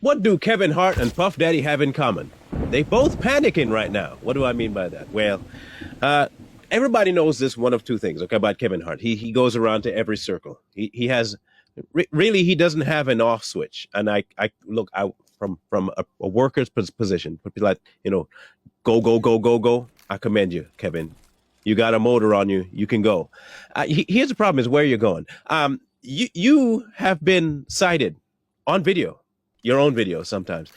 What do Kevin Hart and Puff Daddy have in common? They both panicking right now. What do I mean by that? Well, everybody knows this one of two things, okay, about Kevin Hart. He goes around to every circle. He has really he doesn't have an off switch. And I look out from a worker's position, but be like, go go go go go. I commend you, Kevin. You got a motor on you. You can go. Here's the problem: is where you're going. You have been cited on video, your own video sometimes,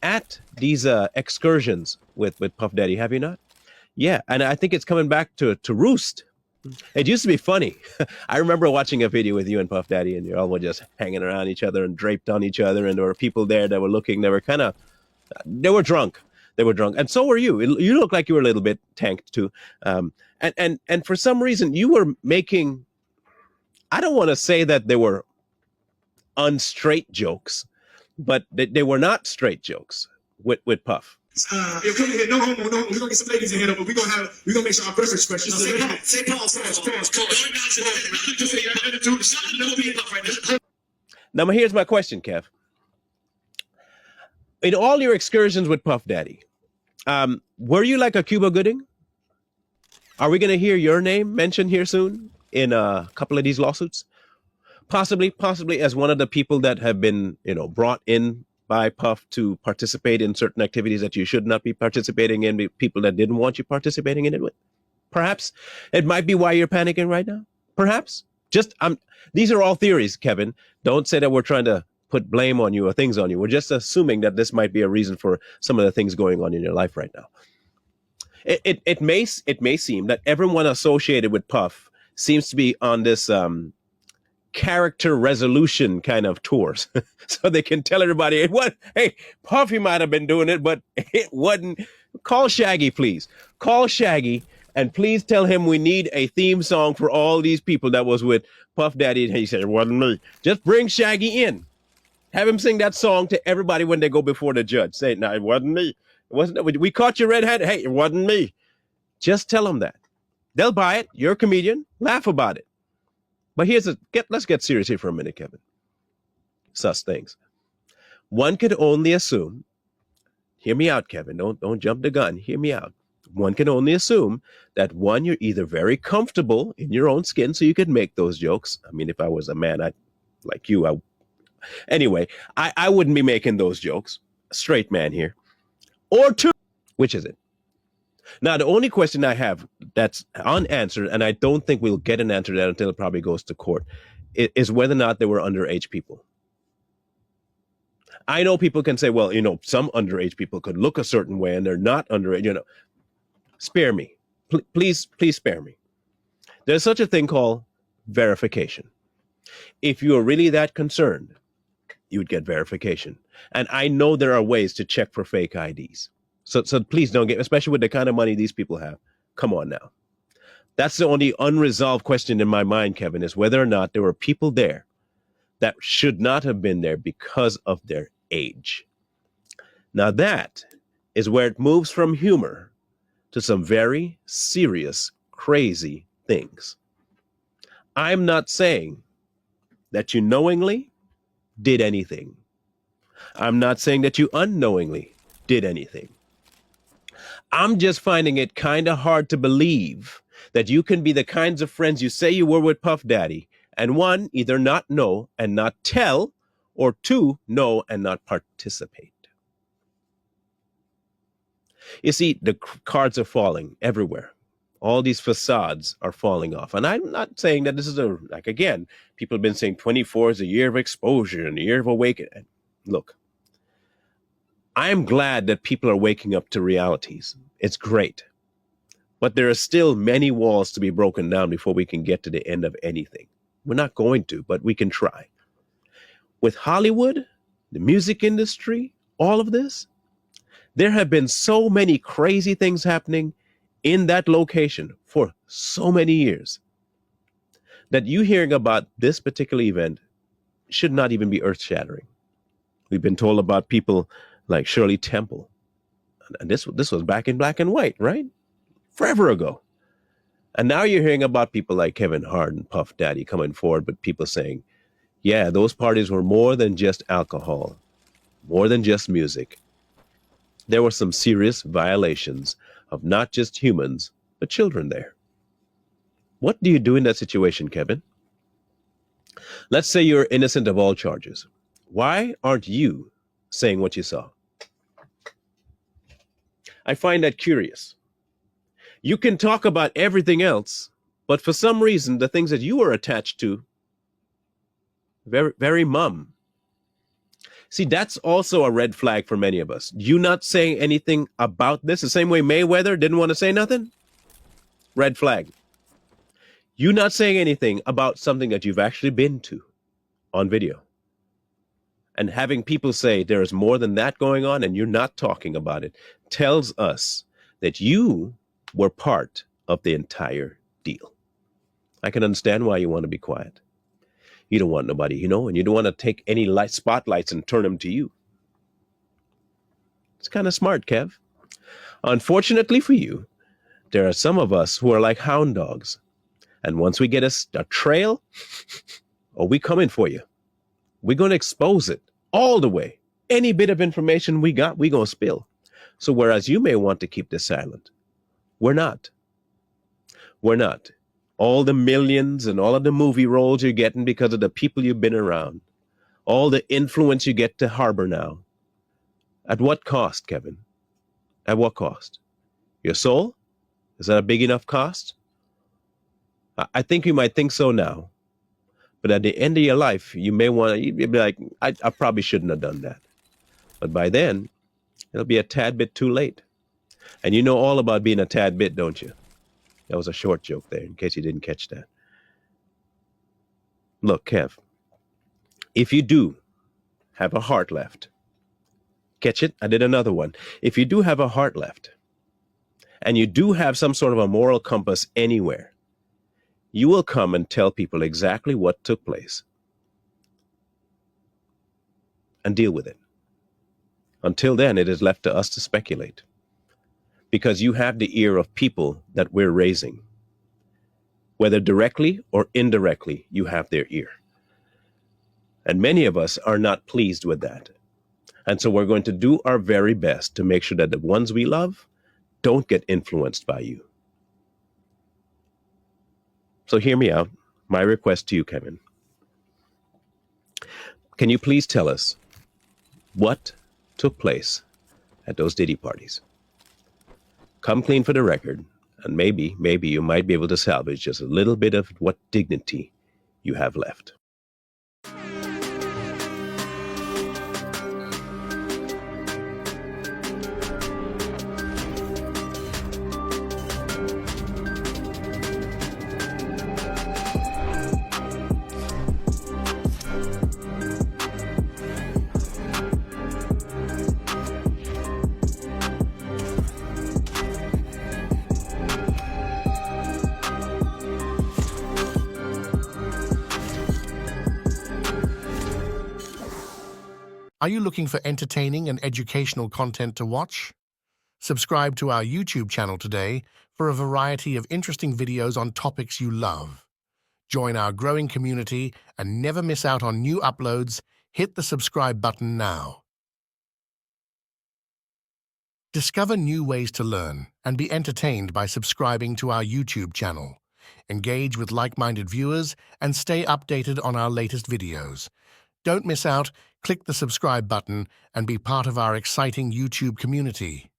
at these excursions with Puff Daddy, have you not? Yeah, and I think it's coming back to roost. It used to be funny. I remember watching a video with you and Puff Daddy, and you're all just hanging around each other and draped on each other, and there were people there that were looking, they were drunk. They were drunk, and so were you. You looked like you were a little bit tanked too. And for some reason, you were making, I don't want to say that they were unstraight jokes, but they were not straight jokes with Puff. If we get no homo, no, we're gonna get some ladies in here, but we're gonna make sure our first expression. Say pause. Now, here's my question, Kev. In all your excursions with Puff Daddy, were you like a Cuba Gooding? Are we going to hear your name mentioned here soon in a couple of these lawsuits? Possibly as one of the people that have been, brought in by Puff to participate in certain activities that you should not be participating in, people that didn't want you participating in it with. Perhaps it might be why you're panicking right now. Perhaps. These are all theories, Kevin. Don't say that we're trying to put blame on you or things on you. We're just assuming that this might be a reason for some of the things going on in your life right now. It may seem that everyone associated with Puff seems to be on this character resolution kind of tours, so they can tell everybody hey, Puffy might have been doing it, but it wasn't. Call Shaggy, please. Call Shaggy, and please tell him we need a theme song for all these people that was with Puff Daddy. And he said, it wasn't me. Just bring Shaggy in. Have him sing that song to everybody when they go before the judge. Say, no, it wasn't me. It wasn't. We caught you red-handed. Hey, it wasn't me. Just tell them that. They'll buy it. You're a comedian. Laugh about it. But let's get serious here for a minute, Kevin. Such things. One could only assume, hear me out, Kevin. Don't jump the gun. Hear me out. One can only assume that one, you're either very comfortable in your own skin so you could make those jokes. I mean, if I was a man, Anyway, I wouldn't be making those jokes. Straight man here. Or two, which is it? Now, the only question I have that's unanswered, and I don't think we'll get an answer to that until it probably goes to court, is whether or not they were underage people. I know people can say, well, some underage people could look a certain way and they're not underage. Spare me. Please spare me. There's such a thing called verification. If you are really that concerned, you would get verification. And I know there are ways to check for fake IDs. So please don't especially with the kind of money these people have. Come on now. That's the only unresolved question in my mind, Kevin, is whether or not there were people there that should not have been there because of their age. Now that is where it moves from humor to some very serious, crazy things. I'm not saying that you knowingly did anything. I'm not saying that you unknowingly did anything. I'm just finding it kind of hard to believe that you can be the kinds of friends you say you were with Puff Daddy, and one, either not know and not tell, or two, know and not participate. You see, the cards are falling everywhere. All these facades are falling off. And I'm not saying that this is again, people have been saying 24 is a year of exposure and a year of awakening. Look, I'm glad that people are waking up to realities. It's great. But there are still many walls to be broken down before we can get to the end of anything. We're not going to, but we can try. With Hollywood, the music industry, all of this, there have been so many crazy things happening in that location for so many years that you hearing about this particular event should not even be earth-shattering. We've been told about people like Shirley Temple. And this was back in black and white, right? Forever ago. And now you're hearing about people like Kevin Hart and Puff Daddy coming forward, but people saying, yeah, those parties were more than just alcohol. more than just music. There were some serious violations of not just humans, but children there. What do you do in that situation, Kevin? Let's say you're innocent of all charges. Why aren't you saying what you saw? I find that curious. You can talk about everything else, but for some reason, the things that you are attached to, very, very mum. See, that's also a red flag for many of us. You not saying anything about this, the same way Mayweather didn't want to say nothing? Red flag. You not saying anything about something that you've actually been to on video. And having people say there is more than that going on and you're not talking about it tells us that you were part of the entire deal. I can understand why you want to be quiet. You don't want nobody, and you don't want to take any light spotlights and turn them to you. It's kind of smart, Kev. Unfortunately for you, there are some of us who are like hound dogs. And once we get a trail, we coming for you. We're going to expose it all the way. Any bit of information we got, we're going to spill. So whereas you may want to keep this silent, we're not. We're not. All the millions and all of the movie roles you're getting because of the people you've been around, all the influence you get to harbor now. At what cost, Kevin? At what cost? Your soul? Is that a big enough cost? I think you might think so now. But at the end of your life, you may want to be like, I probably shouldn't have done that. But by then, it'll be a tad bit too late. And you know all about being a tad bit, don't you? That was a short joke there, in case you didn't catch that. Look, Kev, if you do have a heart left, catch it? I did another one. If you do have a heart left, and you do have some sort of a moral compass anywhere, you will come and tell people exactly what took place and deal with it. Until then, it is left to us to speculate. Because you have the ear of people that we're raising. Whether directly or indirectly, you have their ear. And many of us are not pleased with that. And so we're going to do our very best to make sure that the ones we love don't get influenced by you. So hear me out. My request to you, Kevin. Can you please tell us what took place at those Diddy parties? Come clean for the record, and maybe you might be able to salvage just a little bit of what dignity you have left. Are you looking for entertaining and educational content to watch? Subscribe to our YouTube channel today for a variety of interesting videos on topics you love. Join our growing community and never miss out on new uploads. Hit the subscribe button now. Discover new ways to learn and be entertained by subscribing to our YouTube channel. Engage with like-minded viewers and stay updated on our latest videos. Don't miss out. Click the subscribe button and be part of our exciting YouTube community.